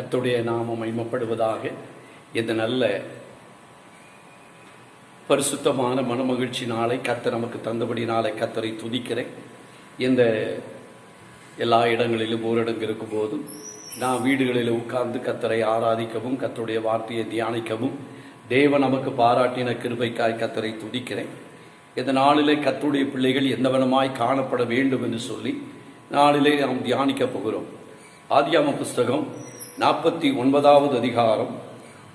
கர்த்தருடைய நாமம் மகிமைப்படுவதாக. இந்த நல்ல பரிசுத்தமான மனமகிழ்ச்சி நாளை கர்த்தர் நமக்கு தந்தபடி நாளை கர்த்தரை துதிக்கிறேன். இந்த எல்லா இடங்களிலும் ஊரடங்கு இருக்கும் போதும் நான் வீடுகளில் உட்கார்ந்து கர்த்தரை ஆராதிக்கவும் கர்த்தருடைய வார்த்தையை தியானிக்கவும் தேவன் நமக்கு பாராட்டின கிருபைக்காய் கர்த்தரை துதிக்கிறேன். இந்த நாளிலே கர்த்தருடைய பிள்ளைகள் எந்தவனமாய் காணப்பட வேண்டும் என்று சொல்லி நாளிலே நாம் தியானிக்க போகிறோம். ஆதியாகம புஸ்தகம் 49வது அதிகாரம்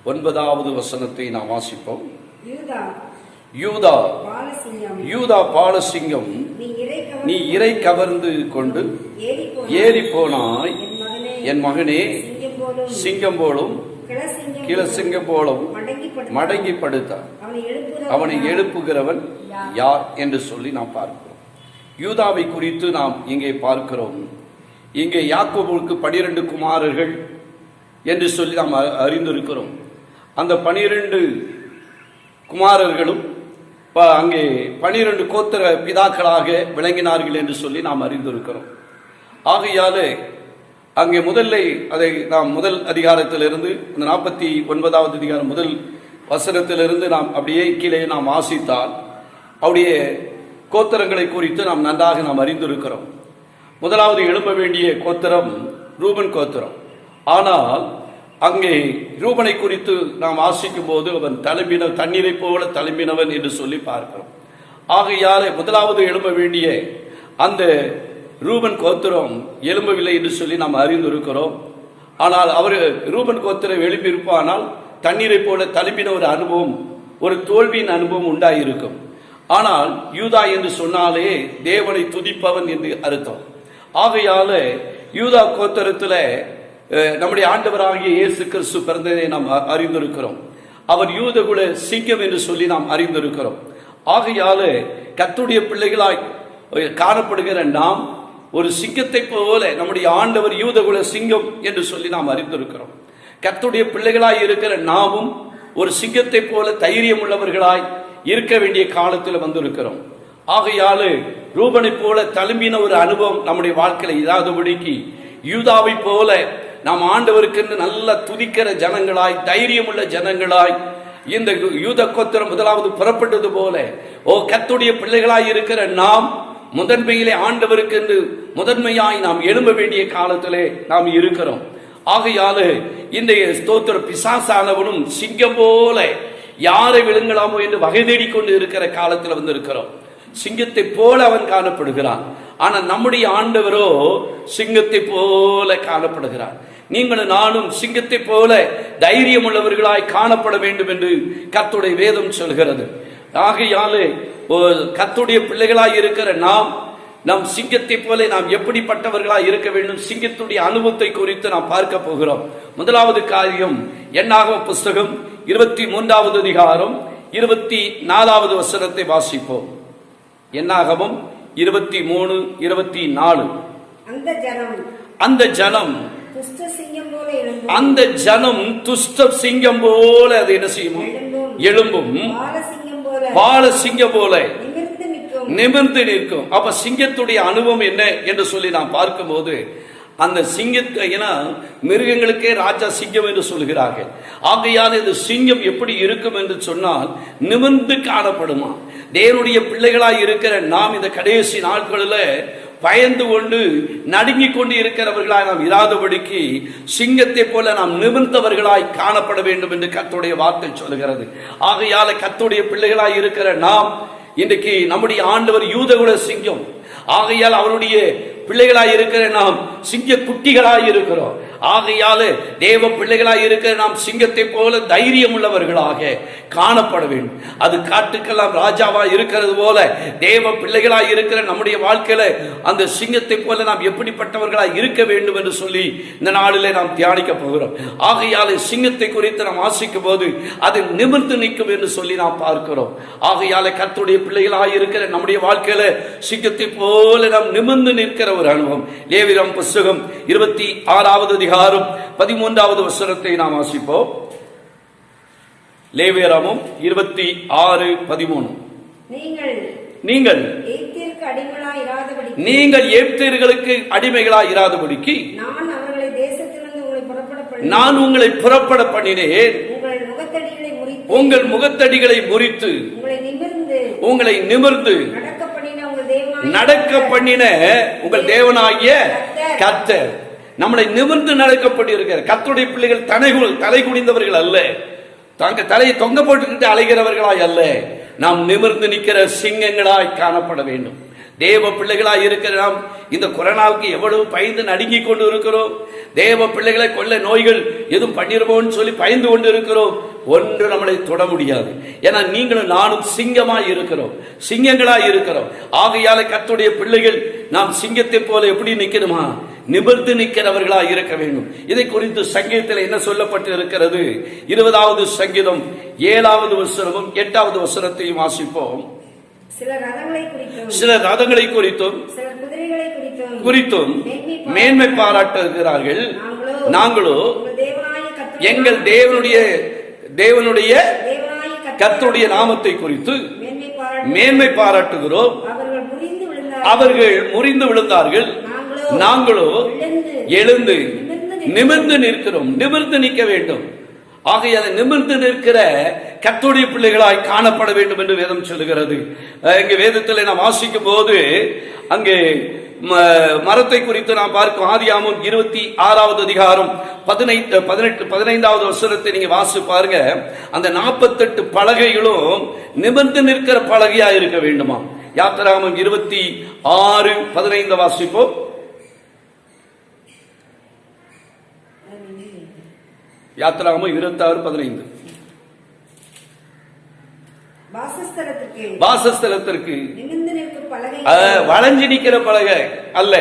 9வது வசனத்தை நாம் வாசிப்போம். யூதா பாலசிங்கம், நீ இறை கவர்ந்து கொண்டு ஏறி போனாய், என் மகனே, சிங்கம் போலும் கிளசிங்கம் போலும் மடங்கி படுத்தார், அவனை எழுப்புகிறவன் யார் என்று சொல்லி நாம் பார்க்கிறோம். யூதாவை குறித்து நாம் இங்கே பார்க்கிறோம். இங்கே யாக்கோபுக்கு 12 குமாரர்கள் என்று சொல்லி நாம் அறிந்திருக்கிறோம். அந்த 12 குமாரர்களும் அங்கே 12 கோத்திர பிதாக்களாக விளங்கினார்கள் என்று சொல்லி நாம் அறிந்திருக்கிறோம். ஆகையாலே அங்கே முதல்ல அதை நாம் முதல் அதிகாரத்திலிருந்து அந்த 49வது அதிகாரம் முதல் வசனத்திலிருந்து நாம் அப்படியே கீழே நாம் வாசித்தால் அவருடைய கோத்திரங்களை குறித்து நாம் நன்றாக நாம் அறிந்திருக்கிறோம். முதலாவது எழும்ப வேண்டிய கோத்திரம் ரூபன் கோத்திரம். ஆனால் அங்கே ரூபனை குறித்து நாம் வாசிக்கும் போது அவன் தண்ணீரை போல தழும்பினவன் என்று சொல்லி பார்க்கிறோம். ஆகையாலே முதலாவது எழும்ப வேண்டிய அந்த ரூபன் கோத்திரம் எழும்பவில்லை என்று சொல்லி நாம் அறிந்திருக்கிறோம். ஆனால் அவர் ரூபன் கோத்திரம் எழும்பியிருப்பானால் தண்ணீரை போல தழும்பின ஒரு அனுபவம், ஒரு தோல்வியின் அனுபவம் உண்டாயிருக்கும். ஆனால் யூதா என்று சொன்னாலே தேவனை துதிப்பவன் என்று அர்த்தம். ஆகையால யூதா கோத்திரத்தில் நம்முடைய ஆண்டவராகிய இயேசு கிறிஸ்து பிறந்ததை நாம் அறிந்திருக்கிறோம். அவர் யூதகுல சிங்கம் என்று சொல்லி நாம் அறிந்திருக்கிறோம். ஆகையால கர்த்தருடைய பிள்ளைகளாய் காணப்படுகிற நாம் ஒரு சிங்கத்தை போல நம்முடைய ஆண்டவர் யூதகுல சிங்கம் என்று சொல்லி நாம் அறிந்திருக்கிறோம். கர்த்தருடைய பிள்ளைகளாய் இருக்கிற நாமும் ஒரு சிங்கத்தை போல தைரியம் உள்ளவர்களாய் இருக்க வேண்டிய காலத்தில் வந்திருக்கிறோம். ஆகையால ரூபனை போல தழும்பின ஒரு அனுபவம் நம்முடைய வாழ்க்கையில இராதபடிக்கு யூதாவை போல நாம் ஆண்டவருக்கு நல்ல துதிக்கிற ஜனங்களாய், தைரியம் உள்ள ஜனங்களாய் இந்த யூத கோத்திரம் முதலாவது புறப்பட்டது போல கர்த்தருடைய பிள்ளைகளாய் இருக்கிற நாம் முதன்மையிலே ஆண்டவருக்கு என்று முதன்மையாய் நாம் எழும்ப வேண்டிய காலத்திலே நாம் இருக்கிறோம். ஆகையால இந்த ஸ்தோத்திர பிசாசானவனும் சிங்கம் போல யாரை விழுங்கலாமோ என்று வகை தேடிக்கொண்டு இருக்கிற காலத்தில் வந்து இருக்கிறோம். சிங்கத்தை போல அவன் காணப்படுகிறான். ஆனால் நம்முடைய ஆண்டவரோ சிங்கத்தை போல காணப்படுகிறார். நீங்களும் நானும் சிங்கத்தை போல தைரியம் உள்ளவர்களாய் காணப்பட வேண்டும் என்று கர்த்தருடைய வேதம் சொல்கிறது. ஆகையாலே கர்த்தருடைய பிள்ளைகளாய் இருக்கிற நாம் சிங்கத்தை போல நாம் எப்படிப்பட்டவர்களாய் இருக்க வேண்டும், சிங்கத்துடைய அனுபவத்தை குறித்து நாம் பார்க்க போகிறோம். முதலாவது காரியம் என்னாகம புஸ்தகம் 23வது அதிகாரம் 24வது வசனத்தை வாசிப்போம். என்னாகமம் 23:24. அந்த ஜனம் துஷ்ட சிங்கம் போல அது என்ன செய்யும்? எழும்பும். பால சிங்கம் போல நிமிர்ந்து நிற்கும். அப்ப சிங்கத்துடைய அனுபவம் என்ன என்று சொல்லி நாம் பார்க்கும்போது அந்த சிங்கத்தை, ஏன்னா மிருகங்களுக்கே ராஜா சிங்கம் என்று சொல்கிறார்கள். ஆகையால் இந்த சிங்கம் எப்படி இருக்கும் என்று சொன்னால் நிமிர்ந்து காணப்படுமா. தேவனுடைய பிள்ளைகளாய் இருக்கிற நாம் இந்த கடைசி நாட்களில் பயந்து கொண்டு நடுங்கிக் கொண்டு இருக்கிறவர்களாய் நாம் இராதபடிக்கு சிங்கத்தை போல நாம் நிமிர்ந்தவர்களாய் காணப்பட வேண்டும் என்று கர்த்தருடைய வார்த்தை சொல்கிறது. ஆகையால கர்த்தருடைய பிள்ளைகளாய் இருக்கிற நாம் இன்றைக்கு நம்முடைய ஆண்டவர் யூதகுல சிங்கம். ஆகையால் அவருடைய பிள்ளைகளாய் இருக்கிற நாம் சிங்க குட்டிகளாய் இருக்கிறோம். ஆகையால தேவ பிள்ளைகளாய் இருக்கிற நாம் சிங்கத்தை போல தைரியம் உள்ளவர்களாக காணப்பட வேண்டும். அது காட்டுக்கெல்லாம் ராஜாவா இருக்கிறது போல தேவ பிள்ளைகளாய் இருக்கிற நம்முடைய வாழ்க்கையில அந்த சிங்கத்தை போல நாம் எப்படிப்பட்டவர்களாய் இருக்க வேண்டும் என்று சொல்லி இந்த நாளிலே நாம் தியானிக்க போகிறோம். ஆகையால சிங்கத்தை குறித்து நாம் வாசிக்கும் போது அது நிமிர்ந்து நிற்கும் என்று சொல்லி நாம் பார்க்கிறோம். ஆகையால கர்த்தருடைய பிள்ளைகளாய் இருக்கிற நம்முடைய வாழ்க்கையில சிங்கத்தை போல நாம் நிமிர்ந்து நிற்கிற ஒரு அனுபவம். லேவியராகமம் புஸ்தகம் 26வது அதிகாரம் 13வது வசனத்தை நாம் வாசிப்போம். லேவியராகமம் 26:13. நீங்கள் எகிப்தியர்களுக்கு அடிமைகளாய் இராதபடிக்கு நான் உங்களை புறப்பட பண்ணினேன். உங்கள் முகத்தடிகளை முறித்து உங்களை நிமிர்ந்து நடக்க பண்ணின உங்கள் தேவனாகிய கர்த்தர். நம்மளை நிமிர்ந்து நடக்கப்பட்டு இருக்கிற கர்த்தருடைய பிள்ளைகள் தலை குனிந்தவர்கள் அல்ல, தாங்க தலையை தொங்க போட்டுக்கிட்டு அலைகிறவர்களாய் அல்ல, நாம் நிமிர்ந்து நிற்கிற சிங்கங்களாய் காணப்பட வேண்டும். தேவ பிள்ளைகளாய் இருக்கிற நாம் இந்த கொரோனாவுக்கு எவ்வளவு பயந்து நடுங்கி கொண்டு இருக்கிறோம். தேவ பிள்ளைகளை கொள்ள நோய்கள் எதுவும் பண்ணிருமோன்னு சொல்லி பயந்து கொண்டு இருக்கிறோம். ஒன்று நம்மளை தொட முடியாது. ஏன்னா நீங்களும் நானும் சிங்கமாய் இருக்கிறோம், சிங்கங்களாய் இருக்கிறோம். ஆகையால கர்த்தருடைய பிள்ளைகள் நாம் சிங்கத்தை போல எப்படி நிக்கணுமா? நிமிர்ந்து நிற்கிறவர்களாய் இருக்க வேண்டும். இதை குறித்து சங்கீதத்தில் என்ன சொல்லப்பட்டு இருக்கிறது? 20வது சங்கீதம் 7வது வசனமும் 8வது வசனத்தையும் வாசிப்போம். சில ரதங்களை குறித்தும் மேன்மை பாராட்டுகிறார்கள். நாங்களோ எங்கள் தேவனுடைய கர்த்தருடைய நாமத்தை குறித்து மேன்மை பாராட்டுகிறோம். அவர்கள் முறிந்து விழுந்தார்கள், நாங்களோ எழுந்து நிமிர்ந்து நிற்கிறோம். நிமிர்ந்து நிற்க வேண்டும். ஆகையால் நிமிர்ந்து நிற்கிற கர்த்தருடைய பிள்ளைகளாய் காணப்பட வேண்டும் என்று வேதம் சொல்லுகிறது. இங்கே வேதத்தில் நாம் வாசிக்கும் போது அங்கே மரத்தை குறித்து நாம் பார்க்கும். ஆதியாகமம் 26வது அதிகாரம் 15வது வசனத்தை நீங்க வாசி பாருங்க. அந்த 48 பலகைகளும் நிமிர்ந்து நிற்கிற பலகையா இருக்க வேண்டுமா? யாத்திராகமம் 26:15 வாசிப்போம். யாத்திராகமம் 26:15. வாசஸ்தலத்திற்கு வளைஞ்சு நிக்கிற பலகை அல்ல.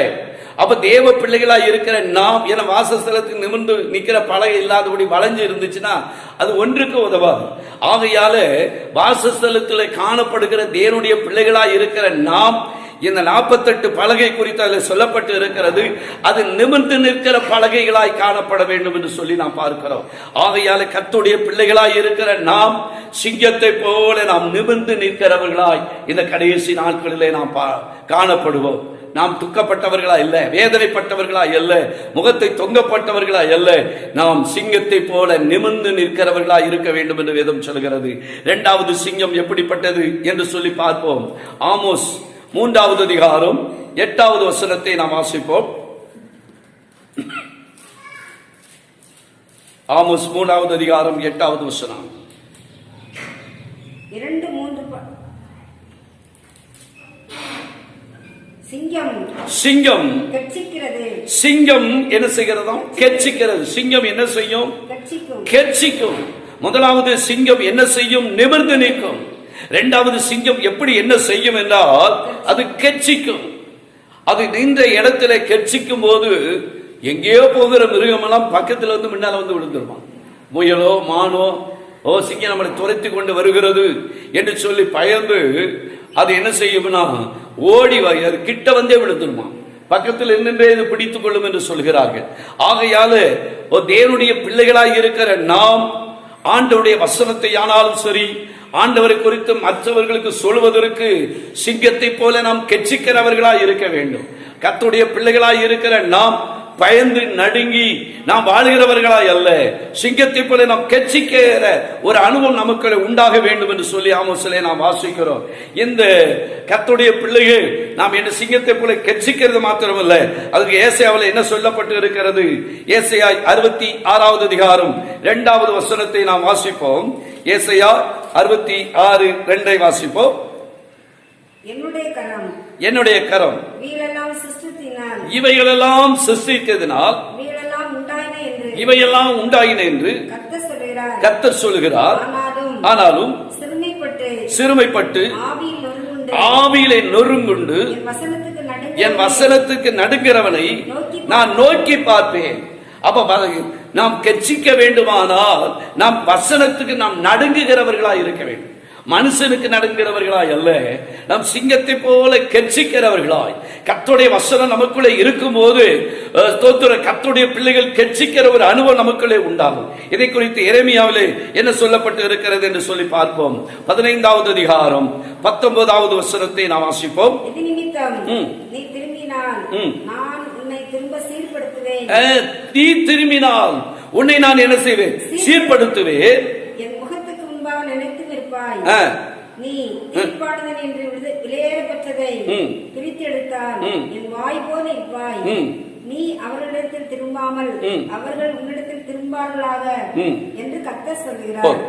அப்ப தேவ பிள்ளைகளா இருக்கிற நாம் என வாசஸ்தலத்துக்கு நிமிர்ந்து நிக்கிற பலகை இல்லாதபடி வளைஞ்சு இருந்துச்சுன்னா அது ஒன்றுக்கு உதவாது. ஆகையால வாசஸ்தலத்தில் காணப்படுகிற தேவனுடைய பிள்ளைகளா இருக்கிற நாம் இந்த 48 பலகை குறித்து அதில் சொல்லப்பட்டு இருக்கிறது. அது நிமிர்ந்து நிற்கிற பலகைகளாய் காணப்பட வேண்டும் என்று சொல்லி நாம் பார்க்கிறோம். ஆகையால கர்த்தருடைய பிள்ளைகளாய் இருக்கிற நாம் சிங்கத்தை போல நாம் நிமிர்ந்து நிற்கிறவர்களாய் இந்த கடைசி நாட்களிலே நாம் காணப்படுவோம். நாம் துக்கப்பட்டவர்களா இல்ல, வேதனைப்பட்டவர்களா அல்ல, முகத்தை தொங்கப்பட்டவர்களா அல்ல, நாம் சிங்கத்தை போல நிமிர்ந்து நிற்கிறவர்களா இருக்க வேண்டும் என்று வேதம் சொல்கிறது. 2வது சிங்கம் எப்படிப்பட்டது என்று சொல்லி பார்ப்போம். ஆமோஸ் 3வது அதிகாரம் 8வது வசனத்தை நாம் வாசிப்போம். ஆமோஸ் 3வது அதிகாரம் 8வது வசனம். சிங்கம் என்ன செய்கிறதாம்? கெர்ச்சிக்கிறது. சிங்கம் என்ன செய்யும்? கெர்ச்சிக்கும். முதலாவது சிங்கம் என்ன செய்யும்? நிமிர்ந்து நிற்கும். 2வது சிங்கம் எப்படி என்ன செய்யும் என்றால் அது கெர்ச்சிக்கும். அது நின்ற இடத்துல கெர்ச்சிக்கும் போது எங்கேயோ போகிற மிருகம் எல்லாம் பக்கத்துல வந்து முன்னால வந்து விழுந்துருமா. முயலோ மானோ சிங்கம் நம்மளை துரைத்து கொண்டு வருகிறது என்று சொல்லி பயந்து அது என்ன செய்யும்னா ஓடி அது கிட்ட வந்தே விழுந்துருமா. பக்கத்தில் நின்றே இது பிடித்துக் கொள்ளும் என்று சொல்கிறார்கள். ஆகையால தேவனுடைய பிள்ளைகளாய் இருக்கிற நாம் ஆண்டவருடைய வசனத்தை ஆனாலும் சரி, ஆண்டவரை குறித்து மற்றவர்களுக்கு சொல்வதற்கு சிங்கத்தை போல நாம் கெர்ச்சிக்கிறவர்களாய் இருக்க வேண்டும். கர்த்தருடைய பிள்ளைகளாய் இருக்கிற நாம் பயந்து நடுங்கி நாம் வாழ்கிறவர்களாய் அல்ல, சிங்கத்தை போல நாம் கெர்ச்சிக்கிற ஒரு அனுபவம் நமக்கு உண்டாக வேண்டும் என்று சொல்லி ஆமோஸிலே நாம் வாசிக்கிறோம். இந்த கர்த்தருடைய பிள்ளைகள் நாம் என்ன சிங்கத்தை போல கெர்ச்சிக்கிறது மாத்திரமல்ல, அதுக்கு ஏசாயாவில் என்ன சொல்லப்பட்டு இருக்கிறது? ஏசாயா 66வது அதிகாரம் 2வது வசனத்தை நாம் வாசிப்போம். ஏசாயா 66:2 வாசிப்போம். என்னுடைய கரம் இவைகளெல்லாம் சிருஷ்டித்ததினால் இவையெல்லாம் உண்டாயின என்று கர்த்தர் சொல்கிறார். ஆனாலும் சிறுமைப்பட்டு ஆவியிலே நொறுங்குண்டு என் வசனத்துக்கு நடுங்கிறவனை நான் நோக்கி பார்ப்பேன். அப்ப நாம் கெர்ச்சிக்க வேண்டுமானால் நாம் வசனத்துக்கு நாம் நடுங்குகிறவர்களா இருக்க வேண்டும். மனுஷனுக்கு நடுங்கிறவர்களாய் அல்ல, நாம் சிங்கத்தை போல கெர்ச்சிக்கிறவர்களாய். கர்த்தருடைய வசனம் நமக்குள்ளே இருக்கும் போது கர்த்தருடைய பிள்ளைகள் கெர்ச்சிக்கிற ஒரு அனுபவம் நமக்குள்ளே உண்டாகும். இதை குறித்து எரேமியாவிலே என்ன சொல்லப்பட்டு இருக்கிறது என்று சொல்லி பார்ப்போம். 15வது அதிகாரம் 19வது வசனத்தை நாம் வாசிப்போம். நீ திரும்பினால் உன்னை நான் என்ன செய்வேன்? சீர்படுத்துவேன். என் முகத்துக்கு முன்பாக நினைத்து நிற்பாய். நீ தீர்ப்பாடுதல் என்று விலையேறப்பட்டதை பிரித்தெடுத்தால் என் வாய் போல இருப்பாய். நீ அவர்களிடத்தில் திரும்பாமல் அவர்கள் உன்னிடத்தில் திரும்பார்களாக என்று கர்த்தர் சொல்கிறார்.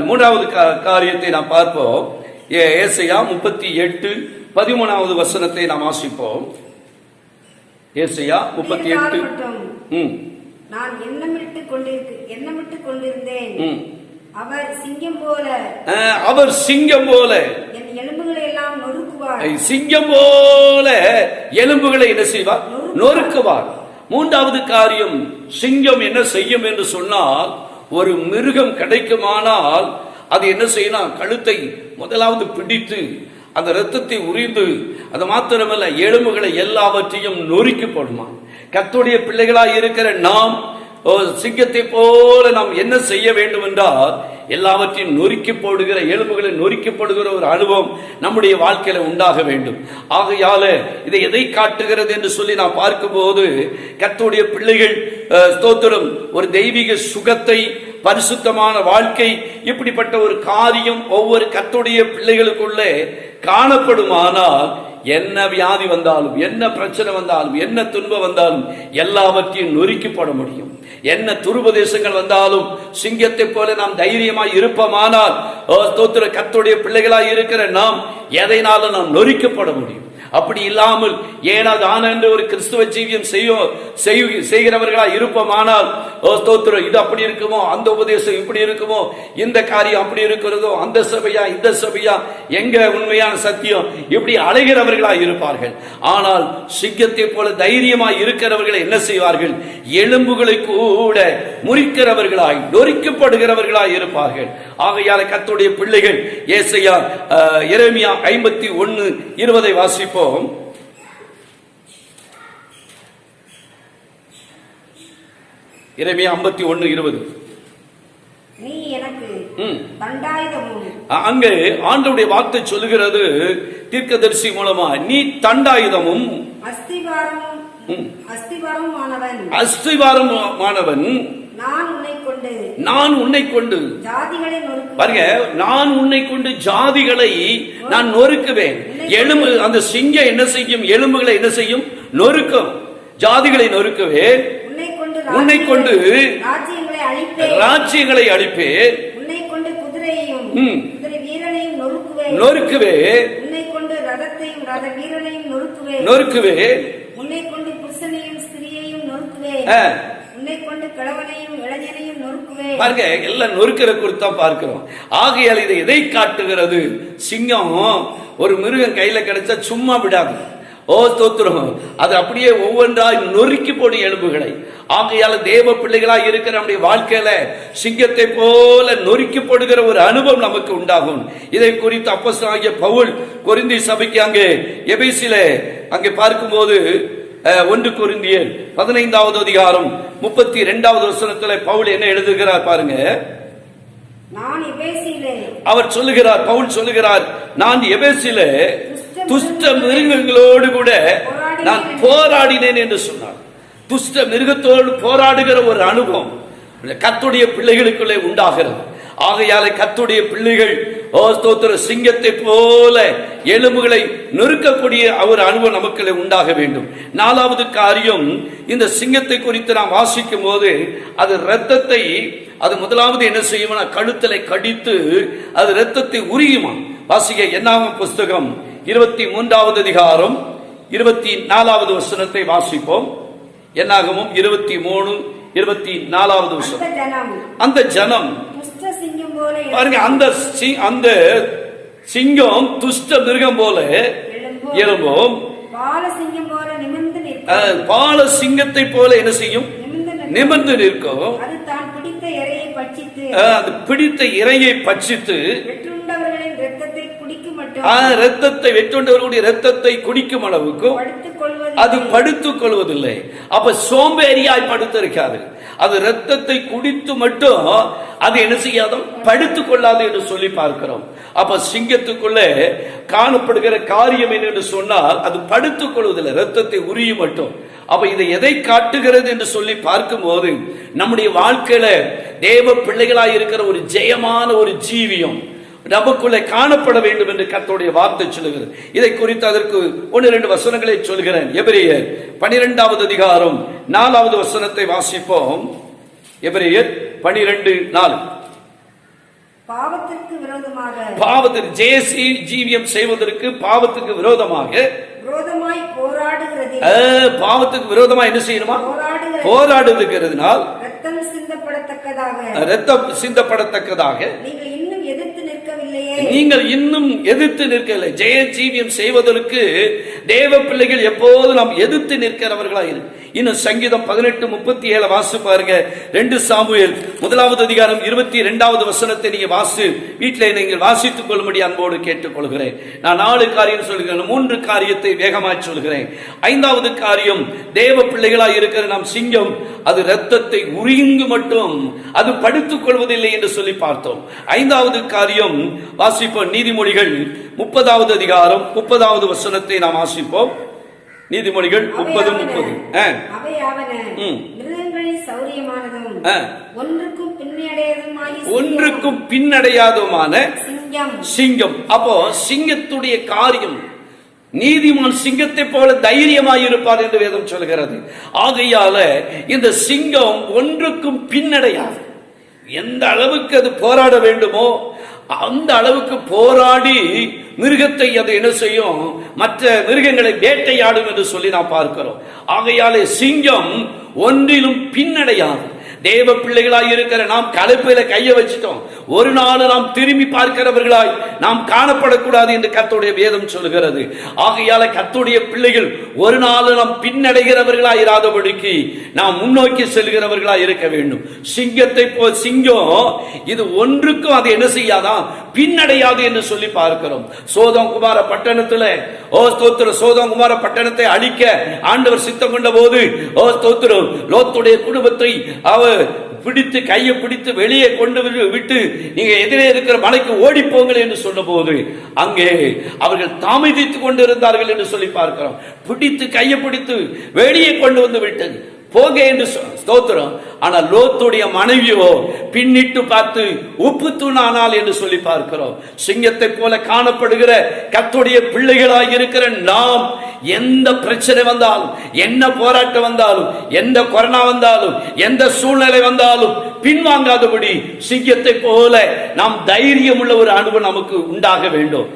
மூன்றாவது காரியத்தை நாம் பார்ப்போம். ஏசாயா 38:13 வசனத்தை நாம் வாசிப்போம். ஏசாயா 38. நான் எண்ணமிட்டு கொண்டிருந்தேன். அவர் சிங்கம் போல என் எலும்புகளை எல்லாம் நொறுக்குவார். சிங்கம் போல எலும்புகளை என்ன செய்வார்? நொறுக்குவார். மூன்றாவது காரியம், சிங்கம் என்ன செய்யும் என்று சொன்னால், ஒரு மிருகம் கிடைக்குமானால் அது என்ன செய்யணும்? கழுத்தை முதலாவது பிடித்து அந்த இரத்தத்தை உரிந்து, அது மாத்திரமல்ல எலும்புகளை எல்லாவற்றையும் நொறுக்கி போடுமா. கர்த்தருடைய பிள்ளைகளாய் இருக்கிற நாம் சிங்கத்தை போல நாம் என்ன செய்ய வேண்டும் என்றால், எல்லாவற்றையும் நொறுக்கி போடுகிற, எலும்புகளை நொறுக்கி போடுகிற ஒரு அனுபவம் நம்முடைய வாழ்க்கையில உண்டாக வேண்டும். ஆகையால இதை எதை காட்டுகிறது என்று சொல்லி நாம் பார்க்கும்போது, கர்த்தருடைய பிள்ளைகள் ஸ்தோத்திரம், ஒரு தெய்வீக சுகத்தை, பரிசுத்தமான வாழ்க்கை, இப்படிப்பட்ட ஒரு காரியம் ஒவ்வொரு கர்த்தருடைய பிள்ளைகளுக்குள்ளே காணப்படுமானால், என்ன வியாதி வந்தாலும், என்ன பிரச்சனை வந்தாலும், என்ன துன்பம் வந்தாலும் எல்லாவற்றையும் நொறுக்கி போட முடியும். என்ன துருபதேசங்கள் வந்தாலும் சிங்கத்தை போல நாம் தைரியமாய் இருப்போமானால், கர்த்தருடைய பிள்ளைகளாய் இருக்கிற நாம் எதைனாலும் நாம் நொறுக்கப்பட முடியும். அப்படி இல்லாமல் ஏனாதான என்று ஒரு கிறிஸ்துவ ஜீவியம் செய்கிறவர்களா இருப்போமானால், ஸ்தோத்திரம், இது அப்படி இருக்குமோ, அந்த உபதேசம் இப்படி இருக்குமோ, இந்த காரியம் அப்படி இருக்கிறதோ, அந்த சபையா இந்த சபையா, எங்க உண்மையான சத்தியம், இப்படி அலைகிறவர்களா இருப்பார்கள். ஆனால் சிங்கத்தை போல தைரியமாய் இருக்கிறவர்களை என்ன செய்வார்கள்? எலும்புகளை கூட முறிக்கிறவர்களாய், நொறுக்கப்படுகிறவர்களாய் இருப்பார்கள். ஆகையால கர்த்தருடைய பிள்ளைகள், ஏசாயா எரேமியா 51:20 வாசிப்போம். எரேமியா 51:20. நீ எனக்கு தண்டாயுதமும், அங்கே ஆண்டவருடைய வார்த்தை சொல்லுகிறது தீர்க்கதரிசி மூலமா, நீ தண்டாயுதமும் அஸ்திவாரமானவன், நான் உன்னை கொண்டு பாருங்க, நான் உன்னை கொண்டு ஜாதிகளை நான் நொறுக்குவேன். எலும்பு, அந்த சிங்கம் என்ன செய்யும்? எலும்புகளை என்ன செய்யும்? நொறுக்கும். ஜாதிகளை நொறுக்குவேன். உன்னை கொண்டு ராஜ்யங்களை அழிப்பேன். உன்னை கொண்டு குதிரையையும் வீரனையும் நொறுக்குவேன். உன்னை கொண்டு ரதத்தையும் ரத வீரனையும் நொறுக்குவேன். உன்னை கொண்டு புருஷனையும் ஸ்திரியையும் நொறுக்குவேன். உன்னை கொண்டு கிழவனையும் இளைஞனையும் நொறுக்குவேன். பாருங்க, எல்லாம் நொறுக்கிற குறித்தா பார்க்கிறோம். ஆகையால் இதை எதை காட்டுகிறது? சிங்கம் ஒரு மிருகம் கையில கிடைச்சா சும்மா விடாது. ஸ்தோத்திரம், அது அப்படியே ஒவ்வொன்றாய் நொறுக்கி போடும் எலும்புகளை. ஆகையால தேவ பிள்ளைகளாய் இருக்கிற நம்முடைய வாழ்க்கையில சிங்கத்தை போல நொறுக்கி போடுகிற ஒரு அனுபவம் நமக்கு உண்டாகும். இதை குறித்து அப்போஸ்தலனாகிய பவுல் கொரிந்தி சபைக்கு அங்கே எபேசில அங்கே பார்க்கும்போது 1 கொரிந்தியர் 15:32 வசனத்துல பவுல் என்ன எழுதுகிறார் பாருங்க. அவர் சொல்லுகிறார், பவுல் சொல்லுகிறார், நான் எபேசிலே துஷ்ட மிருகங்களோடு கூட நான் போராடினேன் என்று சொன்னார். துஷ்ட மிருகத்தோடு போராடுகிற ஒரு அனுபவம் கர்த்தருடைய பிள்ளைகளுக்குள்ளே உண்டாகிறது. ஆகையால கர்த்தருடைய பிள்ளைகள் ஸ்தோத்திர சிங்கத்தை போல எலும்புகளை நொறுக்கக்கூடிய ஒரு அனுபவம் நமக்குள்ளே உண்டாக வேண்டும். 4வது காரியம், இந்த சிங்கத்தை குறித்து நாம் வாசிக்கும் போது அது இரத்தத்தை, அது முதலாவது என்ன செய்யுமா? கழுத்தலை கடித்து அது இரத்தத்தை உரியுமா. வாசிக்க என்னாகும் புஸ்தகம் 23வது அதிகாரம் 24வது வசனத்தை வாசிப்போம். என்னாகமும் 23:24 வசனம். அந்த ஜனம் பாருங்க, அந்த சிங்கம் துஷ்ட மிருகம் போல எழும்பும், பால சிங்கத்தை போல என்ன செய்யும்? நிமிர்ந்து நிற்கும். அது பிடித்த இரையை பட்சித்து ரத்தத்தை வெற்றுண்டவர்களுடைய ரத்தத்தை குடிக்கும் அளவுக்கு அது படுத்துக் கொள்வதில்லை. அப்ப சோம்பேறியாய் படுத்திருக்காது. அது ரத்தத்தை குடித்து மட்டும் அது என்ன செய்யாத? படுத்துக் கொள்ளாது என்று சொல்லி பார்க்கிறோம். அப்ப சிங்கத்துக்குள்ளே காணப்படுகிற காரியம் என்று சொன்னால் அது படுத்துக் கொள்வதில்லை, ரத்தத்தை உரியும் மட்டும். அப்ப இதை எதை காட்டுகிறது என்று சொல்லி பார்க்கும்போது நம்முடைய வாழ்க்கையில தேவ பிள்ளைகளாய் இருக்கிற ஒரு ஜெயமான ஒரு ஜீவியம் நமக்குள்ளே காணப்பட வேண்டும் என்று கர்த்தருடைய வார்த்தை சொல்லுகிறது. இதை குறித்து அதற்கு 1-2 வசனங்களை சொல்கிறேன். எபிரேயர் 12வது அதிகாரம் 4வது வசனத்தை வாசிப்போம். எபிரேயர் 12:4. பாவத்திற்கு விரோதமாக, பாவத்திற்கு ஜெயசி ஜீவியம் செய்வதற்கு பாவத்துக்கு விரோதமாய் போராடுகிறது. பாவத்துக்கு விரோதமா என்ன செய்யணுமா? போராடுகிறதுனால் ரத்தம் சிந்தப்படத்தக்கதாக நீங்கள் இன்னும் எதிர்த்து நிற்கவில்லை. ஜெய ஜீவியம் செய்வதற்கு தேவ பிள்ளைகள் எப்போது நாம் எதிர்த்து நிற்கிறவர்களாக இருக்கு. இன்னும் சங்கீதம் 18:37 வாசி பாருங்க. 2 சாமுவேல் 1வது அதிகாரம் 22வது வசனத்தை நீங்க வீட்டில் நீங்கள் வாசித்துக் கொள்ளும்படி அன்போடு கேட்டுக்கொள்கிறேன். நான் 4 காரியம் சொல்கிறேன், 3 காரியத்தை வேகமாய் சொல்கிறேன். 5வது காரியம், தேவ பிள்ளைகளாய் இருக்கிற நாம் சிங்கம் அது இரத்தத்தை உறிங்கு மட்டும் அது படுத்துக் கொள்வதில்லை என்று சொல்லி பார்த்தோம். 5வது காரியம் வாசிப்போம். நீதிமொழிகள் 30வது அதிகாரம் 30வது வசனத்தை நாம் வாசிப்போம். நீதிமொழிகள் 30:30. ஒன்றுக்கும் பின்னடையாததுமான சிங்கம். அப்போ சிங்கத்துடைய காரியம், நீதிமான் சிங்கத்தை போல தைரியமாய் இருப்பார் என்று வேதம் சொல்கிறது. ஆகையால இந்த சிங்கம் ஒன்றுக்கும் பின்னடையாது. எந்த அளவுக்கு அது போராட வேண்டுமோ அந்த அளவுக்கு போராடி மிருகத்தை அது என்ன செய்யும், மற்ற மிருகங்களை வேட்டையாடும் என்று சொல்லி நாம் பார்க்கிறோம். ஆகையாலே சிங்கம் ஒன்றிலும் பின்னடையாது. தேவ பிள்ளைகளாய் இருக்கிற நாம் கலப்பையில கைய வச்சிட்டோம், ஒரு நாள் நாம் திரும்பி பார்க்கிறவர்களாய் நாம் காணப்படக்கூடாது என்று கர்த்தருடைய வேதம் சொல்கிறது. ஆகையால கர்த்தருடைய பிள்ளைகள் ஒரு நாள் நாம் பின்னடைகிறவர்களாய் இராதபடிக்கு நாம் முன்னோக்கி செல்கிறவர்களாய் இருக்க வேண்டும். சிங்கத்தை போல் சிங்கம் இது ஒன்றுக்கும் அது என்ன செய்யாதான், பின்னடையாது என்று சொல்லி பார்க்கிறோம். சோதோம் குமார பட்டணத்துல சோதோம் குமார பட்டணத்தை அழிக்க ஆண்டவர் சித்தம் கொண்ட போது லோத்துடைய குடும்பத்தை அவர் பிடித்து கையை பிடித்து வெளியே கொண்டு விட்டு நீங்க எதிரே இருக்கிற மலைக்கு ஓடி போங்கள் என்று சொன்ன போது அங்கே அவர்கள் தாமதித்துக் கொண்டிருந்தார்கள் என்று சொல்லி பார்க்கிறோம். பிடித்து கையை பிடித்து வெளியே கொண்டு வந்து விட்டது போக என்று ஸ்தோத்திரம். ஆனால் லோத்துடைய மனைவியோ பின்னிட்டு பார்த்து உப்பு தூணானால் என்று சொல்லி பார்க்கிறோம். சிங்கத்தை போல காணப்படுகிற கர்த்தருடைய பிள்ளைகளாக இருக்கிற நாம் எந்த பிரச்சனை வந்தாலும், என்ன போராட்டம் வந்தாலும், எந்த கொரோனா வந்தாலும், எந்த சூழ்நிலை வந்தாலும் பின்வாங்காதபடி சிங்கத்தை போல நாம் தைரியம் உள்ள ஒரு அனுபவம் நமக்கு உண்டாக வேண்டும்.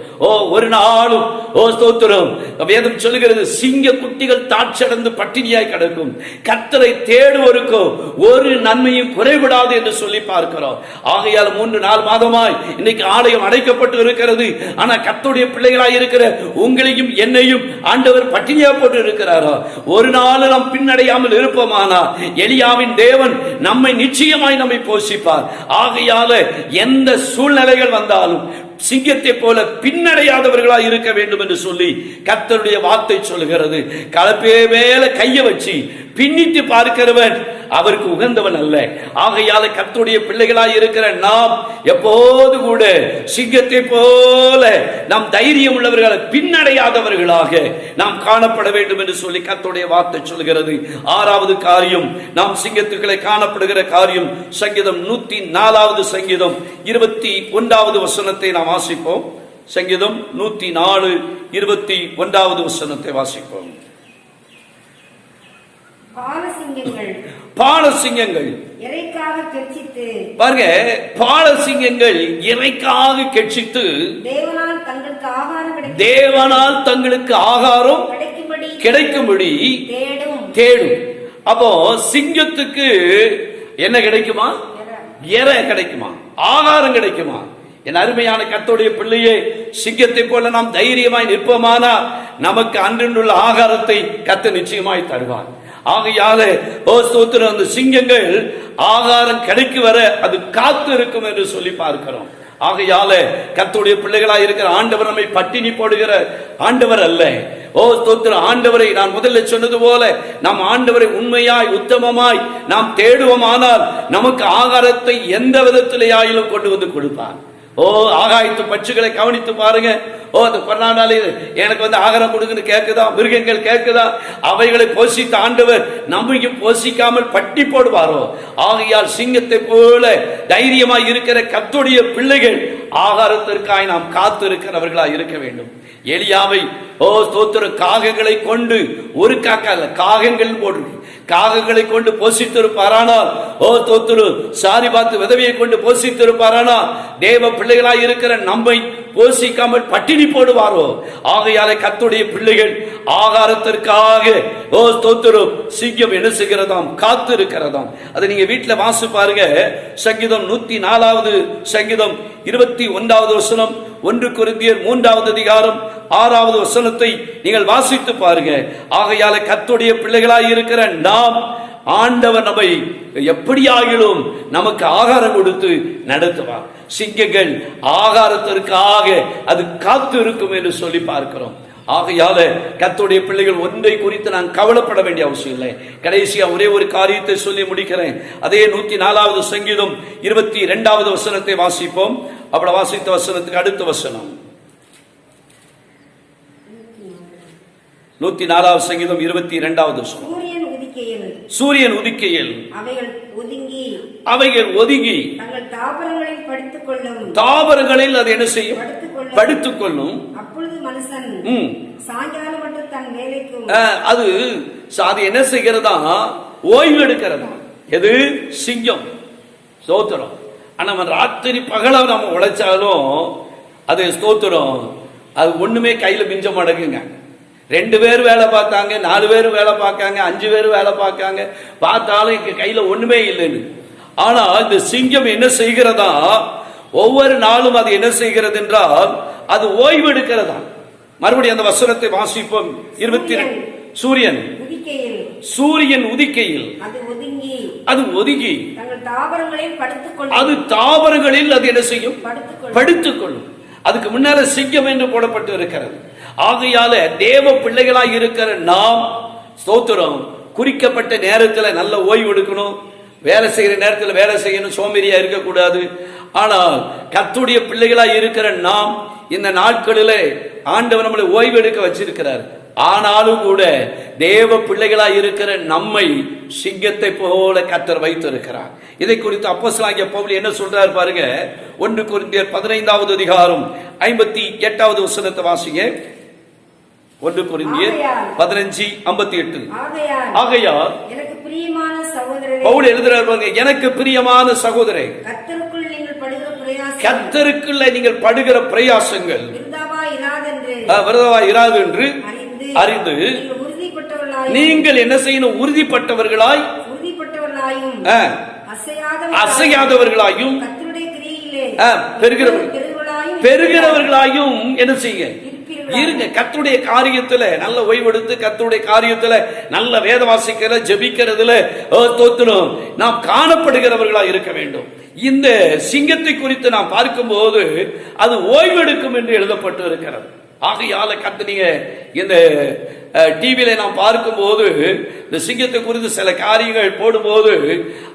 ஒரு நாளும் ஸ்தோத்திரம் வேதம் சொல்லுகிறது, சிங்க குட்டிகள் தாட்சடந்து பட்டினியாய் கிடக்கும், கர்த்தரை தேடுவோருக்கு ஒரு நன்மையும் குறைவிடாது என்று சொல்லி பார்க்கிறோம். ஆகையால் 3-4 மாதமாய் இன்னைக்கு ஆலயம் அடைக்கப்பட்டு இருக்கிறது. ஆனா கர்த்தருடைய பிள்ளைகளாய் இருக்கிற உங்களையும் என்னையும் ஆண்டவர் பட்டினியா போட்டு இருக்கிறாரோ, ஒரு நாள் நாம் பின்னடையாமல் இருப்போமானா எலியாவின் தேவன் நம்மை நிச்சயமாய் நம்மை போஷிப்பார். ஆகையால எந்த சூழ்நிலைகள் வந்தாலும் சிங்கத்தை போல பின்னடையாதவர்களாக இருக்க வேண்டும் என்று சொல்லி கர்த்தருடைய வார்த்தை சொல்லுகிறது. கலப்பே மேல கைய வச்சு பின்னிட்டு பார்க்கிறவன் அவருக்கு உகந்தவன் அல்ல. ஆகையால கர்த்தருடைய பிள்ளைகளாய் இருக்கிற நாம் எப்போது கூட சிங்கத்தை போல நாம் தைரியம் உள்ளவர்கள், பின்னடையாதவர்களாக நாம் காணப்பட வேண்டும் என்று சொல்லி கர்த்தருடைய வார்த்தை சொல்கிறது. 6வது காரியம், நாம் சிங்கத்துக்களை காணப்படுகிற காரியம், சங்கீதம் 104வது சங்கீதம் 21வது வசனத்தை நாம் வாசிப்போம். சங்கீதம் 104 21வது வசனத்தை வாசிப்போம். பாலசிங்கங்கள் பாருங்க, பாலசிங்கங்கள் இறைக்காக கெட்சித்து தேவனால் தங்களுக்கு ஆகாரம் கிடைக்கும்படி தேடும். அப்போ சிங்கத்துக்கு என்ன கிடைக்குமா? இறை கிடைக்குமா? ஆகாரம் கிடைக்குமா? என் அருமையான கர்த்தருடைய பிள்ளையே, சிங்கத்தை போல நாம் தைரியமாய் நிற்போமானா நமக்கு அன்றுள்ள ஆகாரத்தை கர்த்தர் நிச்சயமாய் தருவார். ஆகையால அந்த சிங்கங்கள் ஆகாரம் கிடைக்கு வர அது காத்து இருக்கும் என்று சொல்லி பார்க்கிறோம். ஆகையால கர்த்தருடைய பிள்ளைகளாய் இருக்கிற ஆண்டவர் நம்மை பட்டினி போடுகிற ஆண்டவர் அல்ல. ஆண்டவரை நான் முதல்ல சொன்னது போல நாம் ஆண்டவரை உண்மையாய் உத்தமமாய் நாம் தேடுவோமானால் நமக்கு ஆகாரத்தை எந்த விதத்திலேயாயிலும் கொண்டு வந்து கொடுப்பார். ஓ, ஆகாயத்து பட்சிகளை கவனித்து பாருங்க. ஓ, அந்த கொரோனா நாளில் எனக்கு ஆகாரம் கொடுக்குன்னு கேட்குதா, மிருகங்கள் கேட்குதா? அவைகளை போஷித்த ஆண்டவர் நம்மையும் போஷிக்காமல் பட்டி போடுவாரோ? ஆகையால் சிங்கத்தை போல தைரியமாய் இருக்கிற கர்த்தருடைய பிள்ளைகள் ஆகாரத்திற்காக நாம் காத்து இருக்கிறவர்களா இருக்க வேண்டும். எலியாவை ஸ்தோத்திர காகங்களை கொண்டு, ஒரு காக்கா இல்ல, காகங்கள் போடு, காகங்களை கொண்டு போஷித்திருப்பாரானால், ஸ்தோத்திர சாரிபாத்து விதவையை கொண்டு போஷித்திருப்பாரானால், தேவ பிள்ளைகளாய் இருக்கிற நம்மை போஷிக்காமல் பட்டினி போடுவாரோ? ஆகையாலே கர்த்தருடைய பிள்ளைகள் ஆகாரத்திற்காக ஸ்தோத்திரம் சிங்கம் என்ன செய்கிறதாம்? காத்து இருக்கிறதாம். அதை நீங்க வீட்டுல வாசி பாருங்க. சங்கீதம் 104வது சங்கீதம் 21வது வசனம், 1 கொரிந்தியர் 3வது அதிகாரம் 6வது வசனத்தை நீங்கள் வாசித்து பாருங்க. ஆகையால கர்த்தருடைய பிள்ளைகளாய் இருக்கிற நாம், ஆண்டவர் நம்மை எப்படியாகிலும் நமக்கு ஆகாரம் கொடுத்து நடத்துவார். சிங்கங்கள் ஆகாரத்திற்காக அது காத்து இருக்கும் என்று சொல்லி பார்க்கிறோம். ஆகையால கர்த்தருடைய பிள்ளைகள் ஒன்றை குறித்து நான் கவலைப்பட வேண்டிய அவசியம் இல்லை. கடைசியா ஒரே ஒரு காரியத்தை சொல்லி முடிக்கிறேன். அதே 104வது சங்கீதம் 22வது வசனத்தை வாசிப்போம். அப்படி வாசித்த வசனத்துக்கு அடுத்த வசனம் 104வது சங்கீதம் 22வது வசனம். சூரியன் உதிக்கையில் அவைகள் ஒதுங்கி தங்கள் தாபரங்களில் படுத்துக் கொள்ளும். தாபரங்களில் அது என்ன செய்யும்? படுத்துக் கொள்ளும். அப்பொழுது மனுஷன் சாயங்காலம் மட்டும் தன் வேலைக்கும் அது என்ன செய்கிறதா? ஓய்வு எடுக்கிறதா. எது? சிங்கம். ஸ்தோத்திரம். ஆனா ராத்திரி பகல நம்ம உழைச்சாலும் அது ஸ்தோத்திரம், அது ஒண்ணுமே கையில மிஞ்ச மாட்டேங்குங்க. 2 பேர் வேலை பார்த்தாங்க, 4 பேர் வேலை பார்க்காங்க, 5 பேர் வேலை பார்க்காங்க, பார்த்தாலும் கையில ஒண்ணுமே இல்லைன்னு. ஆனா இந்த சிங்கம் என்ன செய்கிறதா? ஒவ்வொரு நாளும் அது என்ன செய்கிறது என்றால் அது ஓய்வு எடுக்கிறதா. மறுபடியும் அந்த வசனத்தை வாசிப்போம். 22. சூரியன் உதிக்கையில் அது ஒதுங்கி அது தாவரங்களில் அது என்ன செய்யும்? படுத்துக் கொள்ளும். அதுக்கு முன்னால சிங்கம் என்று போடப்பட்டு இருக்கிறது. ஆகையால தேவ பிள்ளைகளாய் இருக்கிற நாம் ஸ்தோத்திரம், குறிக்கப்பட்ட நேரத்தில் நல்ல ஓய்வு எடுக்கணும். வேலை செய்கிற நேரத்தில் வேலை செய்யணும், சோம்பேறியா இருக்கக்கூடாது. ஆனால் கர்த்தருடைய பிள்ளைகளாய் இருக்கிற நாம் இந்த நாட்களிலே ஆண்டவர் நம்மளை ஓய்வு எடுக்க வச்சிருக்கிறார். ஆனாலும் கூட தேவ பிள்ளைகளாய் இருக்கிற நம்மை சிங்கத்தை போல கர்த்தர் வைத்திருக்கிறார். இதை குறித்து அப்போஸ்தலனாகிய பவுல் என்ன சொல்றாரு பாருங்க. 1 கொரிந்தியர் 15வது அதிகாரம் 58வது வசனத்தை வாசிங்க. 1 கொரிந்தியர் 15:58. ஆகையால் எனக்கு பிரியமான சகோதரரே, பவுல் எழுதுறார் பாருங்க, எனக்கு பிரியமான சகோதரரே, கர்த்தருக்குள்ள நீங்கள் படுகிற பிரயாசங்கள் விரதமா இராது என்று அறிந்து நீங்கள் என்ன செய்யணும்? உறுதிப்பட்டவர்களாயும் அசையாதவர்களாயும் பெறுகிறவர்களாயும் என்ன செய்ய இருங்க. கர்த்தருடைய காரியத்துல நல்ல ஓய்வெடுத்து, கர்த்தருடைய காரியத்துல நல்ல வேத வாசிக்கிற, ஜெபிக்கிறதுல தோத்திரம் நாம் காணப்படுகிறவர்களா இருக்க வேண்டும். இந்த சிங்கத்தை குறித்து நாம் பார்க்கும்போது அது ஓய்வெடுக்கும் என்று எழுதப்பட்டு இருக்கிறது. ஆகையால கர்த்தர் இந்த டிவியில நாம் பார்க்கும்போது இந்த சிங்கத்தை குறித்து சில காரியங்கள் போடும்போது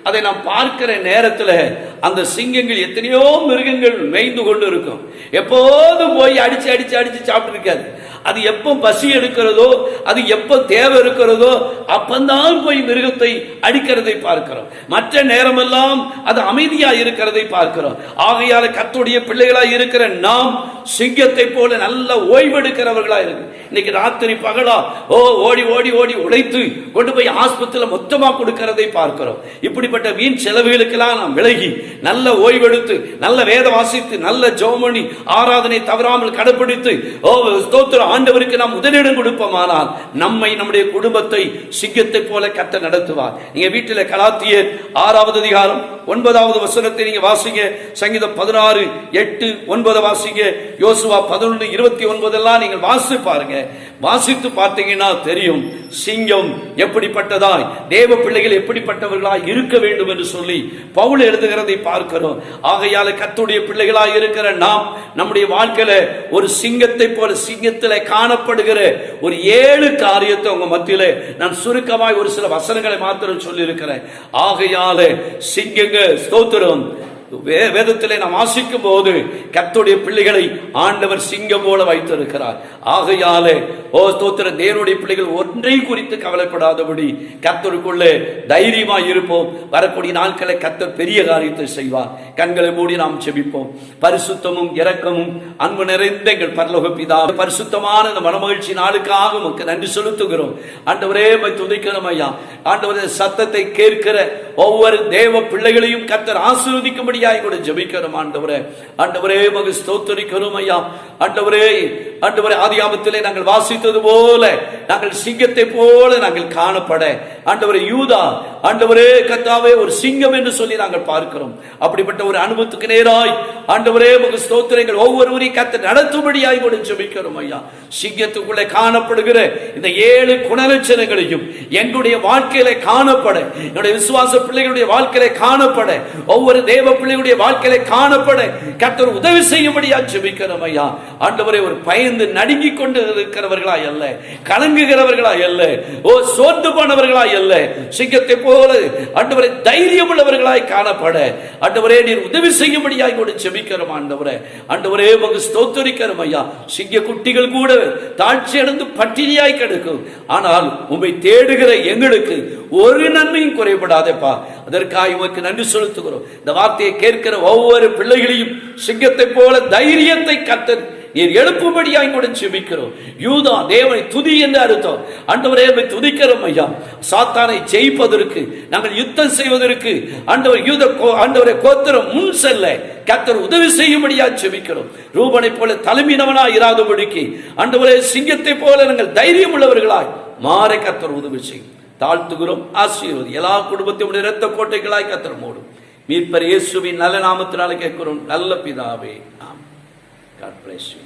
அதை நாம் பார்க்கிற நேரத்தில் அந்த சிங்கங்கள் எத்தனையோ மிருகங்கள் மேய்ந்து கொண்டு இருக்கும். எப்போதும் போய் அடிச்சு அடிச்சு அடிச்சு சாப்பிட்டு இருக்காது. அது எப்போ பசி எடுக்கிறதோ, அது எப்போ தேவை இருக்கிறதோ அப்பந்தான் போய் மிருகத்தை அடிக்கிறதை பார்க்கிறோம். மற்ற நேரமெல்லாம் அது அமைதியா இருக்கிறதை பார்க்கிறோம். ஆகையால கர்த்தருடைய பிள்ளைகளாய் இருக்கிற நாம் சிங்கத்தை போல நல்ல ஓய்வெடுக்கிறவர்களா இருக்கு. இன்னைக்கு ராத்திரி பகலா ஓடி ஓடி ஓடி உழைத்து கொண்டு போய் ஆஸ்பத்திரியில் மொத்தமா கொடுக்கிறதை பார்க்கிறோம். இப்படிப்பட்ட வீண் செலவுகளுக்கெல்லாம் நாம் விலகி நல்ல ஓய்வெடுத்து, நல்ல வேத வாசித்து, நல்ல ஜெபமணி ஆராதனை தவறாமல் கடைபிடித்து ஸ்தோத்திரம் ஆண்டவருக்கு நாம் முதலிடம் கொடுப்போமானால் நம்மை, நம்முடைய குடும்பத்தை சிங்கத்தை போல கர்த்தர் நடத்துவார். நீங்க வீட்டில் கலாத்தியர் 6வது அதிகாரம் 9வது வசனத்தை நீங்க வாசிங்க. சங்கீதம் 16:8-9 வாசிங்க. யோசுவா 11:29 எல்லாம் நீங்கள் வாசி பாருங்க. வாசித்து பார்த்தீங்கன்னா தெரியும் சிங்கம் எப்படிப்பட்டதாய், தேவ பிள்ளைகள் எப்படிப்பட்டவர்களாய் இருக்க வேண்டும் என்று சொல்லி பவுல் எழுதுகிறதை பார்க்கிறோம். ஆகையால கர்த்தருடைய பிள்ளைகளாய் இருக்கிற நாம் நம்முடைய வாழ்க்கையில ஒரு சிங்கத்தை போல, சிங்கத்தில காணப்படுகிற ஒரு 7 காரியத்தை உங்க மத்தியில நான் சுருக்கமாய் ஒரு சில வசனங்களை மாத்திரம் சொல்லி இருக்கிறேன். ஆகையால சிங்கங்க ஸ்தோத்திரம் வேதத்திலே நாம் வாசிக்கும் போது கர்த்தருடைய பிள்ளைகளை ஆண்டவர் சிங்கம் போல வைத்திருக்கிறார். ஆகையாலே ஸ்தோத்திர தேவனுடைய பிள்ளைகள் ஒன்றை குறித்து கவலைப்படாதபடி கர்த்தருக்குள்ளே தைரியமாய் இருப்போம். வரக்கூடிய நாட்களை கர்த்தர் பெரிய காரியத்தை செய்வார். கண்களை மூடி நாம் ஜெபிப்போம். பரிசுத்தமும் இரக்கமும் அன்பு நிறைந்த எங்கள் பரலோக பிதாவே, பரிசுத்தமான இந்த மனமகிழ்ச்சி நாளுக்காக உமக்கு நன்றி செலுத்துகிறோம். ஆண்டவரே துதிக்கிறோம் ஐயா. ஆண்டவரே சத்தத்தை கேட்கிற ஒவ்வொரு தேவ பிள்ளைகளையும் கர்த்தர் ஆசீர்வதிக்கும்படியாய் கூட ஜெபிக்கிறோம். ஆண்டவரே ஆண்டவரே உமக்கு ஸ்தோத்திரிக்கிறோம் ஐயா. ஆண்டவரே ஆண்டவரே ஆதியாகமத்திலே நாங்கள் வாசித்தது போல நாங்கள் சிங்கத்தை போல நாங்கள் காணப்பட ஆண்டவரே யூதா ஆண்டவரே கர்த்தாவே ஒரு சிங்கம் என்று சொல்லி நாங்கள் பார்க்கிறோம். அப்படிப்பட்ட ஒரு அனுபவத்துக்கு நேராய் ஆண்டவரே உமக்கு ஸ்தோத்திரங்கள் ஒவ்வொருவரையும் கர்த்தர் நடத்தும்படியாய் கூட ஜெபிக்கிறோம் ஐயா. சிங்கத்துக்குள்ளே காணப்படுகிற இந்த 7 குணலட்சணங்களையும் எங்களுடைய வாழ்க்கையில காணப்பட, என்னுடைய விசுவாச பிள்ளைகளுடைய வாழ்க்கையில காணப்பட, ஒவ்வொரு தேவ பிள்ளைகளுடைய வாழ்க்கையில காணப்பட கர்த்தர் உதவி செய்யும்படியா ஜெபிக்கிறோம் ஐயா. ஆண்டவரே ஒரு பயந்து நடுங்கிக் கொண்டு இருக்கிறவர்களாய் அல்ல, கலங்குகிறவர்களாய் அல்ல, சோர்ந்து போனவர்களாய் அல்ல, சிங்கத்தை போல ஆண்டவரே தைரியம் உள்ளவர்களாய் காணப்பட ஆண்டவரே நீர் உதவி செய்யும்படியாய் கூட ஜெபிக்கிறோம். ஆண்டவரே ஆண்டவரே உமக்கு ஸ்தோத்திரிக்கிறோம் ஐயா. சிங்க குட்டிகள் கூட தாழ்ச்சி அடைந்து பட்டினியாய் கிடக்கும். ஆனால் உம்மை தேடுகிற எங்களுக்கு ஒரு நன்மையும் குறைபடாதேப்பா. அதற்காக உமக்கு நன்றி செலுத்துகிறோம். இந்த வார்த்தையை கேட்கிற ஒவ்வொரு பிள்ளைகளையும் சிங்கத்தை போல தைரியத்தை கர்த்தர் நீர் எழுப்பும்படியாய் கூட ஜெபிக்கிறோம். யூதா தேவனை துதி என்று அர்த்தம். ஆண்டவரே துதிக்கிறோம் ஐயா. சாத்தானை ஜெயிப்பதற்கு நாங்கள் யுத்தம் செய்வதற்கு ஆண்டவரே கோத்திரம் முன் செல்ல கர்த்தர் உதவி செய்யும்படியாய் ஜெபிக்கிறோம். ரூபனை போல தலைமையினவனாய் இராதபடிக்கு ஆண்டவரே சிங்கத்தை போல நாங்கள் தைரியம் உள்ளவர்களாய் மாற கர்த்தர் உதவி செய்யும். தாழ்த்துகிறோம். ஆசீர்வதி எல்லா குடும்பத்தையும் இரத்த கோட்டைகளாய் கர்த்தர் மூடும். மீட்பர் இயேசுவின் நல்ல நாமத்தினாலே கேட்கிறோம் நல்ல பிதாவே. ஆமென். God bless you.